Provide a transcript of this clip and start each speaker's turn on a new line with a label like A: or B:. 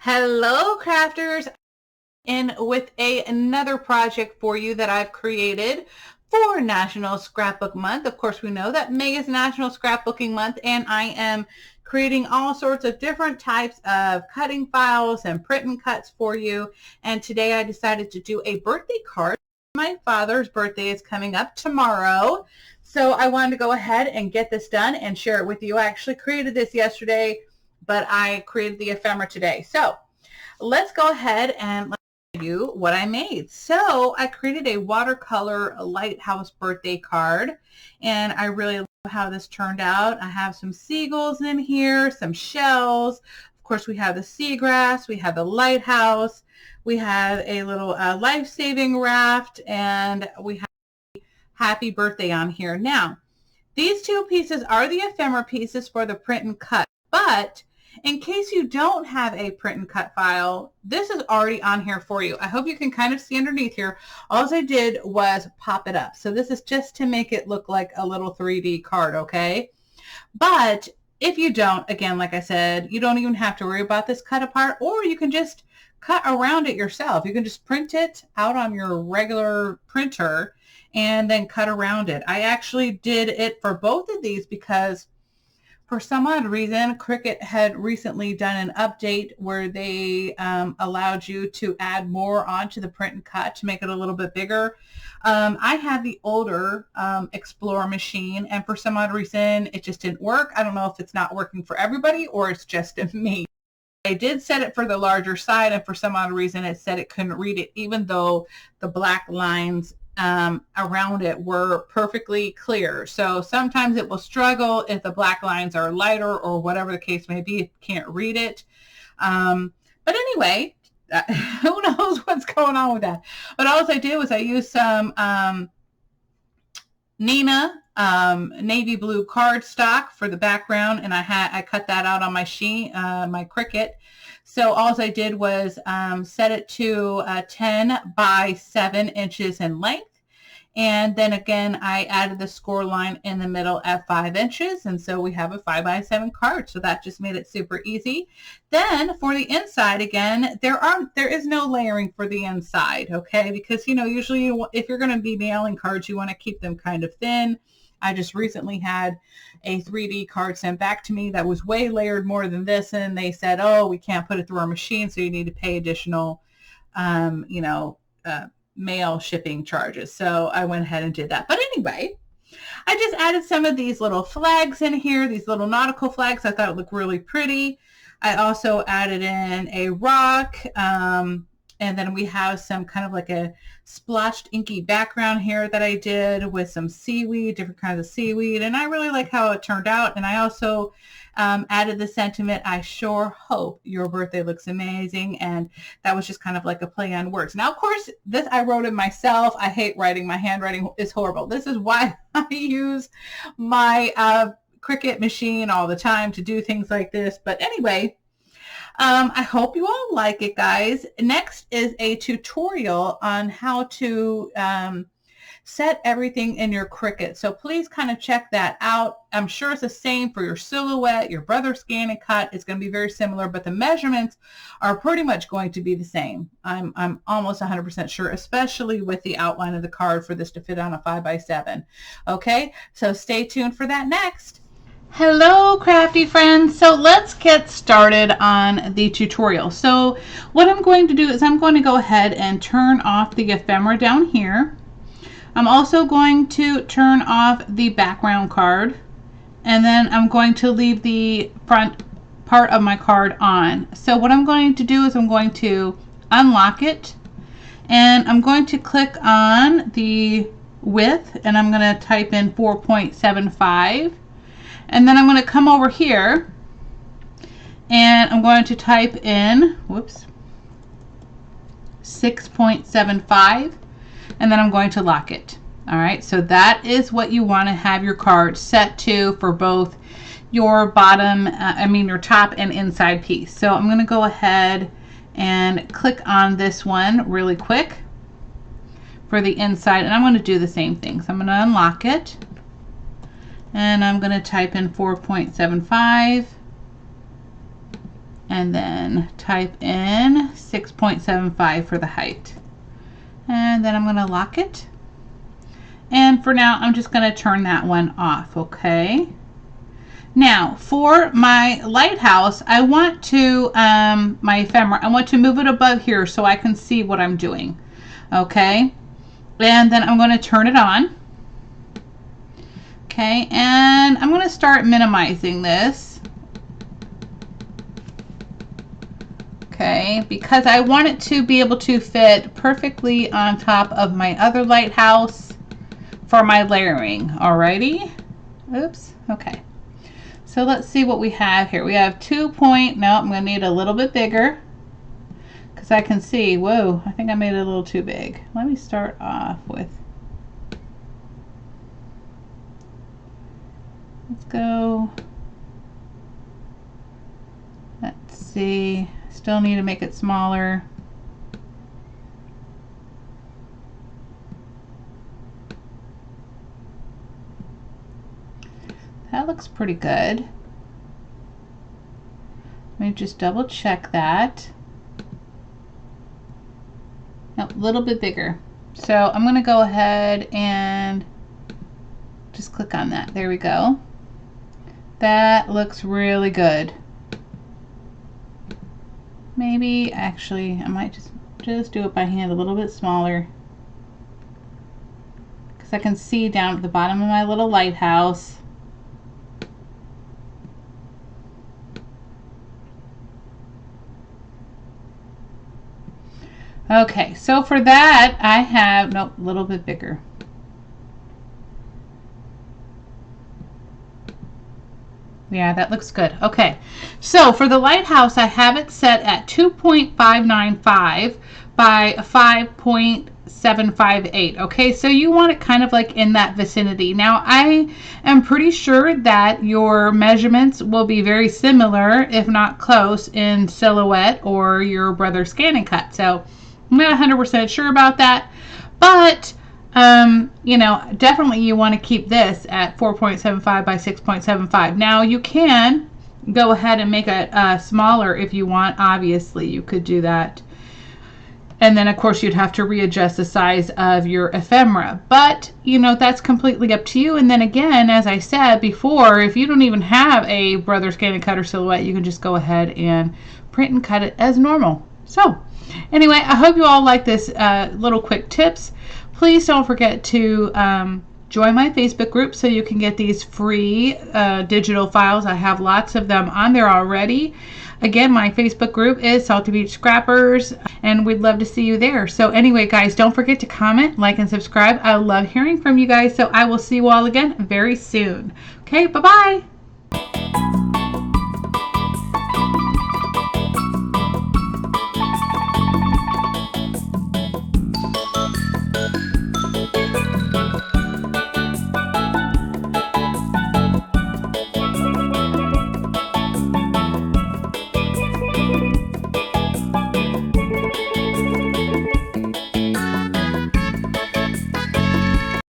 A: Hello crafters, and with another project for you that I've created for National Scrapbook Month. Of course, we know that May is National Scrapbooking Month, and I am creating all sorts of different types of cutting files and print and cuts for you. And today I decided to do a birthday card. My father's birthday is coming up tomorrow, so I wanted to go ahead and get this done and share it with you. I actually created this yesterday, but I created the ephemera today. So let's go ahead and let me show you what I made. So I created a watercolor Lighthouse birthday card, and I really love how this turned out. I have some seagulls in here, some shells. Of course, we have the seagrass, we have the lighthouse, we have a little life-saving raft, and we have happy birthday on here. Now, these two pieces are the ephemera pieces for the print and cut, but in case you don't have a print and cut file, this is already on here for you. I hope you can kind of see underneath here. All I did was pop it up. So this is just to make it look like a little 3D card, okay? But if you don't, again, like I said, you don't even have to worry about this cut apart, or you can just cut around it yourself. You can just print it out on your regular printer and then cut around it. I actually did it for both of these because for some odd reason, Cricut had recently done an update where they allowed you to add more onto the print and cut to make it a little bit bigger. I had the older Explorer machine, and for some odd reason, it just didn't work. I don't know if it's not working for everybody or it's just me. I did set it for the larger side, and for some odd reason, it said it couldn't read it, even though the black lines around it were perfectly clear. So sometimes it will struggle if the black lines are lighter or whatever the case may be. It can't read it. But anyway, who knows what's going on with that. But all I did was I used some Nina navy blue cardstock for the background, and I cut that out on my sheet, my Cricut. So all I did was set it to 10 by 7 inches in length. And then again, I added the score line in the middle at 5 inches. And so we have a 5 by 7 card. So that just made it super easy. Then for the inside, again, there is no layering for the inside, okay? Because, you know, usually if you're going to be mailing cards, you want to keep them kind of thin. I just recently had a 3D card sent back to me that was way layered more than this, and they said, oh, we can't put it through our machine, so you need to pay additional, mail shipping charges. So I went ahead and did that. But anyway, I just added some of these little flags in here, these little nautical flags. I thought it looked really pretty. I also added in a rock, and then we have some kind of like a splotched inky background here that I did with some seaweed, different kinds of seaweed. And I really like how it turned out. And I also added the sentiment, I sure hope your birthday looks amazing. And that was just kind of like a play on words. Now, of course, this I wrote it myself. I hate writing. My handwriting is horrible. This is why I use my Cricut machine all the time to do things like this. But anyway, I hope you all like it, guys. Next is a tutorial on how to set everything in your Cricut. So please kind of check that out. I'm sure it's the same for your silhouette, your brother scan and cut. It's going to be very similar, but the measurements are pretty much going to be the same. I'm almost 100% sure, especially with the outline of the card for this to fit on a 5 by 7. Okay, so stay tuned for that next. Hello crafty friends. So let's get started on the tutorial. So what I'm going to do is I'm going to go ahead and turn off the ephemera down here. I'm also going to turn off the background card, and then I'm going to leave the front part of my card on. So what I'm going to do is I'm going to unlock it, and I'm going to click on the width, and I'm going to type in 4.75. And then I'm going to come over here and I'm going to type in, 6.75, and then I'm going to lock it. All right, so that is what you want to have your card set to for both your bottom, your top and inside piece. So I'm going to go ahead and click on this one really quick for the inside, and I'm going to do the same thing. So I'm going to unlock it. And I'm going to type in 4.75 and then type in 6.75 for the height. And then I'm going to lock it. And for now, I'm just going to turn that one off, okay? Now, for my lighthouse, I want to, my ephemera, I want to move it above here so I can see what I'm doing, okay? And then I'm going to turn it on. Okay, and I'm going to start minimizing this. Okay, because I want it to be able to fit perfectly on top of my other lighthouse for my layering. Alrighty. Oops. Okay. So let's see what we have here. We have 2 point. No, I'm going to need a little bit bigger because I can see. Whoa, I think I made it a little too big. Let me start off with. Let's go. Let's see. Still need to make it smaller. That looks pretty good. Let me just double check that. Nope, a little bit bigger. So I'm going to go ahead and just click on that. There we go. That looks really good. Maybe, actually, I might just do it by hand a little bit smaller. Because I can see down at the bottom of my little lighthouse. Okay, so for that, I have, nope, a little bit bigger. Yeah, that looks good. Okay, so for the lighthouse, I have it set at 2.595 by 5.758. Okay, so you want it kind of like in that vicinity. Now, I am pretty sure that your measurements will be very similar, if not close, in Silhouette or your Brother Scan and Cut. So I'm not 100% sure about that, but you know, definitely you want to keep this at 4.75 by 6.75. Now you can go ahead and make it smaller if you want. Obviously, you could do that. And then, of course, you'd have to readjust the size of your ephemera. But, you know, that's completely up to you. And then again, as I said before, if you don't even have a Brother Scan and Cut or Silhouette, you can just go ahead and print and cut it as normal. So, anyway, I hope you all like this little quick tips. Please don't forget to join my Facebook group so you can get these free digital files. I have lots of them on there already. Again, my Facebook group is Salty Beach Scrappers, and we'd love to see you there. So anyway, guys, don't forget to comment, like, and subscribe. I love hearing from you guys, so I will see you all again very soon. Okay, bye-bye.